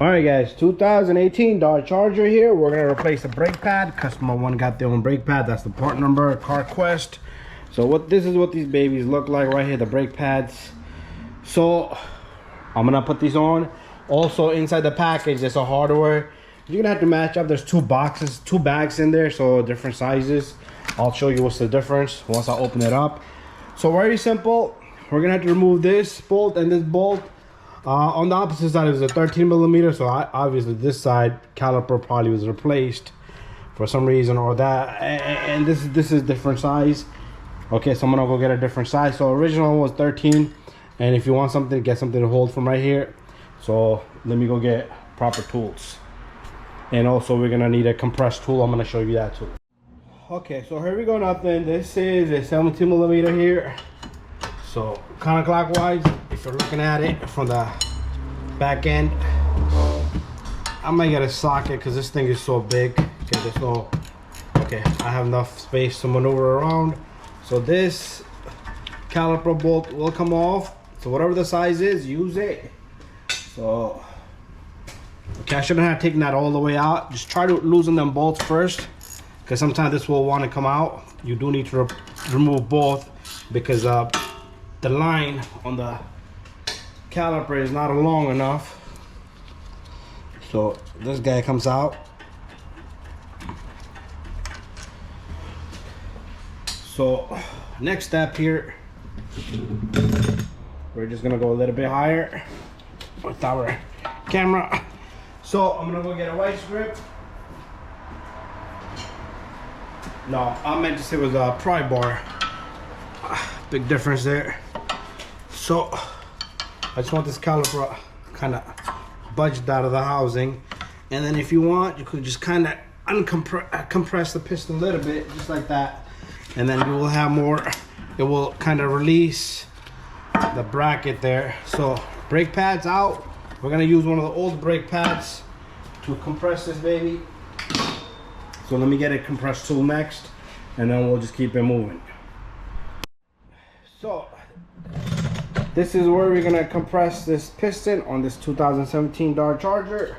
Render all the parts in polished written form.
All right, guys, 2018 Dodge Charger here. We're gonna replace the brake pad. Customer one got their own brake pad. That's the part number, CarQuest. So this is what these babies look like right here, the brake pads. So I'm gonna put these on. Also inside the package, there's a hardware. You're gonna have to match up. There's two bags in there, so different sizes. I'll show you what's the difference once I open it up. So very simple. We're gonna have to remove this bolt and this bolt. On the opposite side is a 13 millimeter, so obviously this side caliper probably was replaced for some reason or that, and this is different size. Okay, so I'm gonna go get a different size. So original was 13, and if you want something, get something to hold from right here. So let me go get proper tools, and also we're gonna need a compressed tool. I'm gonna show you that too. Okay, so here we go. Nothing. This is a 17 millimeter here. So counterclockwise, if you're looking at it from the back end, I might get a socket because this thing is so big. Okay, there's no, okay, I have enough space to maneuver around. So this caliper bolt will come off. So whatever the size is, use it. So, okay, I shouldn't have taken that all the way out. Just try to loosen them bolts first, because sometimes this will want to come out. You do need to remove both, because the line on the caliper is not long enough. So this guy comes out. So next step here, we're just gonna go a little bit higher with our camera. So I'm gonna go get a vice grip. No, I meant to say it was a pry bar. Big difference there. So I just want this caliper kind of budged out of the housing, and then if you want, you could just kind of compress the piston a little bit, just like that, and then you will have more. It will kind of release the bracket there. So brake pads out. We're gonna use one of the old brake pads to compress this baby. So let me get a compressed tool next, and then we'll just keep it moving. So this is where we're gonna compress this piston on this 2017 Dodge Charger.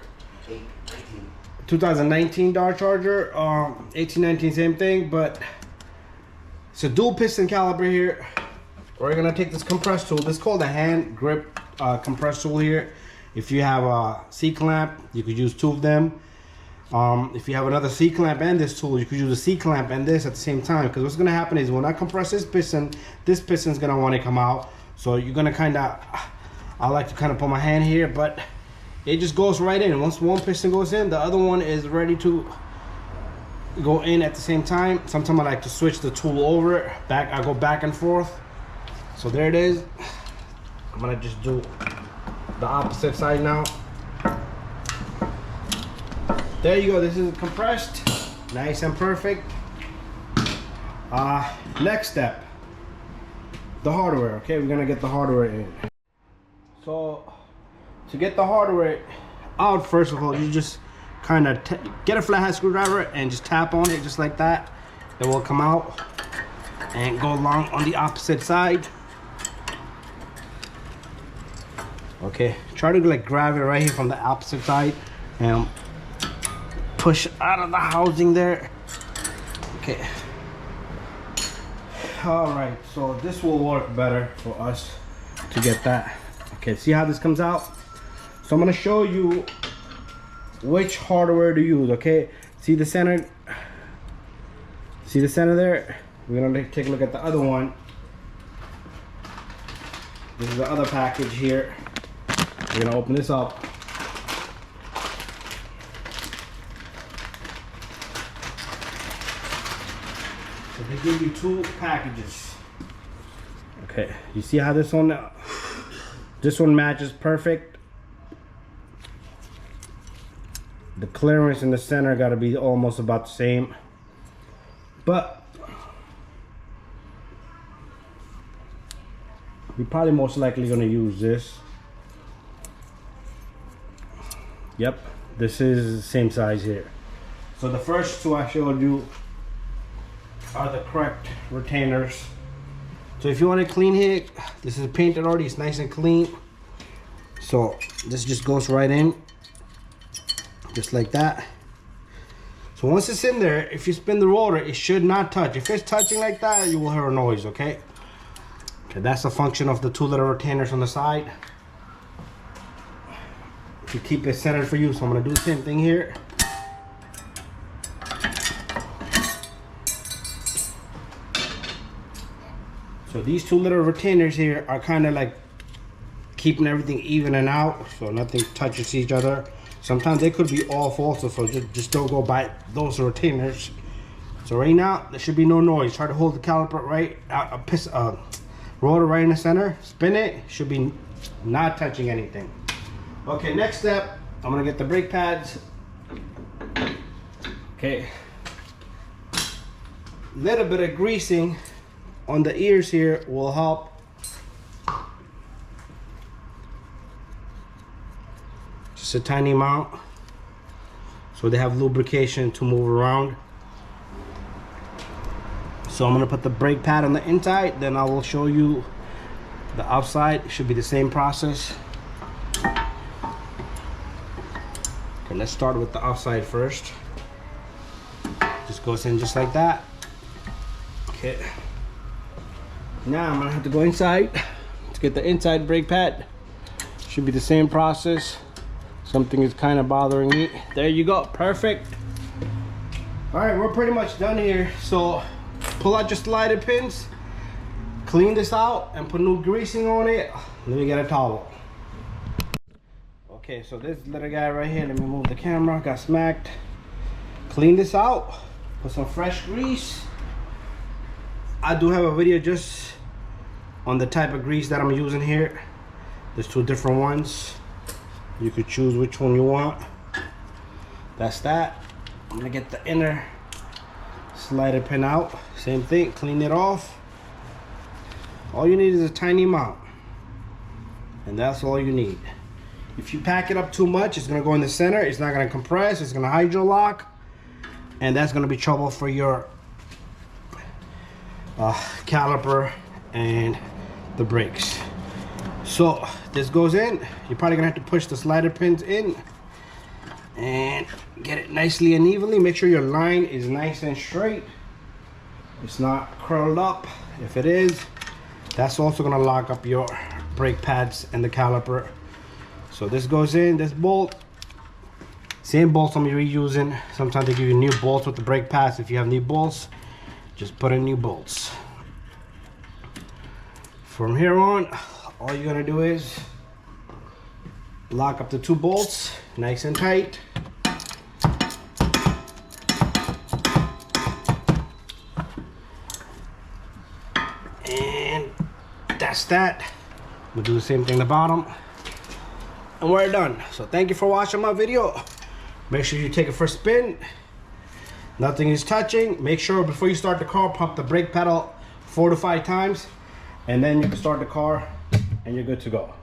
2019 Dodge Charger, 1819, same thing, but it's a dual piston caliper here. We're gonna take this compressed tool. This is called a hand grip compressed tool here. If you have a C-clamp, you could use two of them. If you have another C-clamp and this tool, you could use a C-clamp and this at the same time, because what's gonna happen is when I compress this piston is gonna want to come out. So you're gonna kind of, I like to kind of put my hand here, but it just goes right in. Once one piston goes in, the other one is ready to go in at the same time. Sometimes I like to switch the tool over, I go back and forth. So there it is. I'm gonna just do the opposite side now. There you go, this is compressed, nice and perfect. Next step, the hardware. Okay, we're gonna get the hardware in. So to get the hardware out, first of all, you just kind of get a flathead screwdriver and just tap on it just like that. It will come out and go along on the opposite side. Okay, try to like grab it right here from the opposite side and push out of the housing there. Okay. All right, so this will work better for us to get that. Okay, see how this comes out? So I'm gonna show you which hardware to use. Okay, see the center? See the center there? We're gonna take a look at the other one. This is the other package here. We're gonna open this up. So they give you two packages. Okay, you see how this one matches perfect. The clearance in the center got to be almost about the same, but we're probably most likely going to use this. Yep, this is the same size here. So the first two I showed you are the correct retainers. So if you want to clean it, this is painted already, it's nice and clean. So this just goes right in. just like that. So once it's in there, if you spin the rotor, it should not touch. If it's touching like that, you will hear a noise, okay? Okay, that's the function of the 2 little retainers on the side. To keep it centered for you. So I'm gonna do the same thing here. So these 2 little retainers here are kind of like keeping everything even and out, so nothing touches each other. Sometimes they could be off also, so just don't go by those retainers. So right now, there should be no noise. Try to hold the caliper right, rotor right in the center, spin it, should be not touching anything. Okay, next step, I'm gonna get the brake pads. Okay. Little bit of greasing on the ears here will help. Just a tiny amount, so they have lubrication to move around. So I'm gonna put the brake pad on the inside, then I will show you the outside. It should be the same process. Okay, let's start with the outside first. Just goes in just like that. Okay. Now I'm gonna have to go inside to get the inside brake pad. Should be the same process. Something is kind of bothering me. There you go, perfect. All right, we're pretty much done here. So pull out your slider pins, clean this out, and put new greasing on it. Let me get a towel. Okay, so this little guy right here, let me move the camera, got smacked. Clean this out, put some fresh grease. I do have a video just on the type of grease that I'm using here. There's 2 different ones. You could choose which one you want. That's that. I'm gonna get the inner slider pin out. Same thing, clean it off. All you need is a tiny amount, and that's all you need. If you pack it up too much, it's gonna go in the center. It's not gonna compress. It's gonna hydro lock, and that's gonna be trouble for your caliper and the brakes. So this goes in. You're probably gonna have to push the slider pins in and get it nicely and evenly. Make sure your line is nice and straight. It's not curled up. If it is, that's also gonna lock up your brake pads and the caliper. So this goes in, this bolt. Same bolts I'm reusing. Sometimes they give you new bolts with the brake pads. If you have new bolts, just put in new bolts. From here on, all you're gonna do is lock up the 2 bolts nice and tight. And that's that. We'll do the same thing at the bottom. And we're done. So thank you for watching my video. Make sure you take it for a spin. Nothing is touching. Make sure before you start the car, pump the brake pedal 4 to 5 times. And then you can start the car and you're good to go.